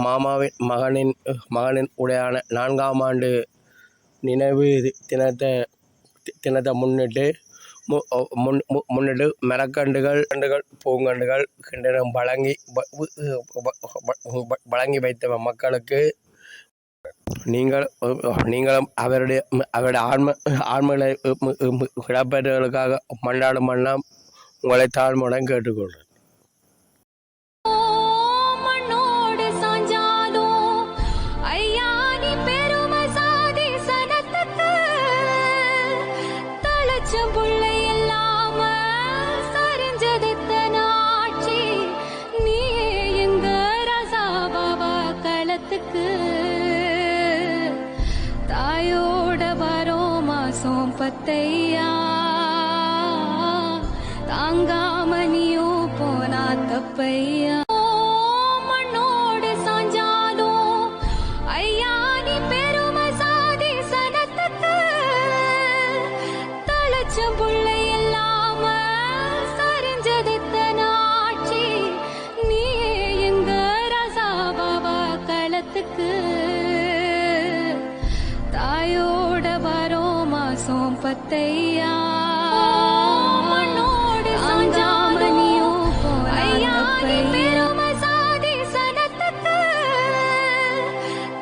மாமாவின் மகனின் உடையான 4ஆம் ஆண்டு நினைவு தினத்தை முன்னிட்டு மரக்கன்றுகள் பூங்கன்றுகள் கிண்டனம் வழங்கி வைத்த மக்களுக்கு நீங்களும் அவருடைய ஆன்மகளை இடப்பெற்றவர்களுக்காக மண்டாடும் வண்ணம் உங்களை தாழ்மையுடன் கேட்டுக்கொள்கிறேன். பத்தையா தாங்காமனியோ போனா தப்பையா மண்ணோடு சாஞ்சாலும் ஐயா நீ பெருமை சாதி சனத்துக்கு தளச்சம் புள்ளை இல்லாம சரிஞ்சதித்தன ஆட்சி நீ எங்க ராசா பாபா களத்துக்கு தாயோட வரோமா சோம்பத்தையா மண்ணோடு சாஞ்சாமனியோ ஐயா நீ பெருமை சாதி சனத்துக்கு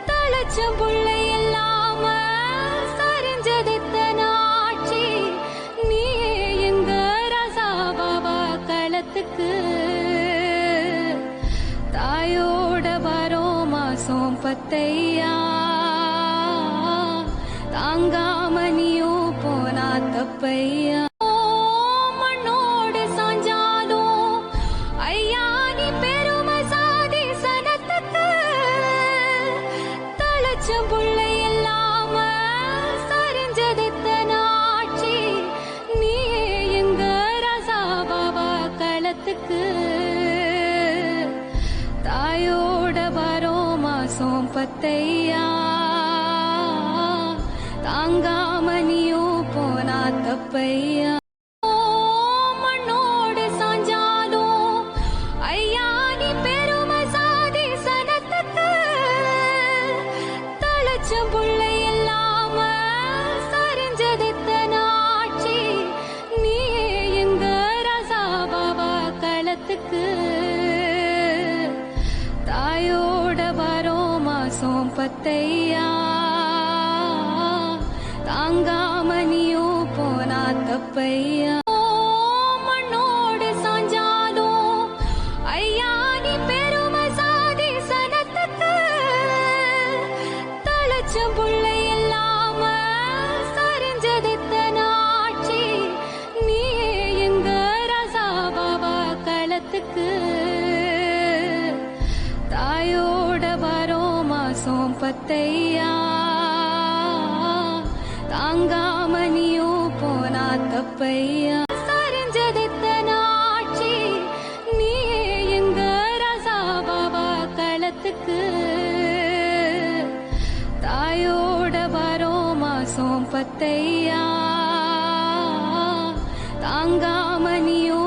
தளச்சம் புள்ளை இல்லாம சரிஞ்சதித்தன ஆட்சி நீ எங்க ராசா பாபா களத்துக்கு தாயோட வரோமா சோம்பத்தையா தாங்காமனியோ போனா தப்பையா மண்ணோடு சாஞ்சாலும் ஐயா நீ பெருமை சாதி சனத்துக்கு தளச்சம் புள்ளை இல்லாம சரிஞ்சதித்தன ஆட்சி நீ எங்க ராசா பாபா களத்துக்கு தாயோட வரோமா சோம்பத்தையா தாங்காமனியோ போனா தப்பையா மண்ணோடு சாஞ்சாலும் ஐயா நீ பெருமை சாதி சனத்துக்கு தளச்சம் புள்ளை இல்லாம சரிஞ்சதித்தன ஆட்சி நீ எங்க ராசா பாபா களத்துக்கு தாயோட வரோமா சோம்பத்தையா தாங்காமனியோ போனா தப்பையா மண்ணோடு சாஞ்சாலும் ஐயா நீ பெருமை சாதி சனத்துக்கு தளச்சம் புள்ளை இல்லாம சரிஞ்சதித்தன ஆட்சி நீ எங்க ராசா பாபா களத்துக்கு தாயோட வரோமா சோம்பத்தையா தாங்காமனியோ போனா தப்பையா சரிஞ்சதித்தன ஆட்சி நீ எங்க ராசா பாபா களத்துக்கு தாயோட வரோமா சோம்பத்தையா தாங்காமனியோ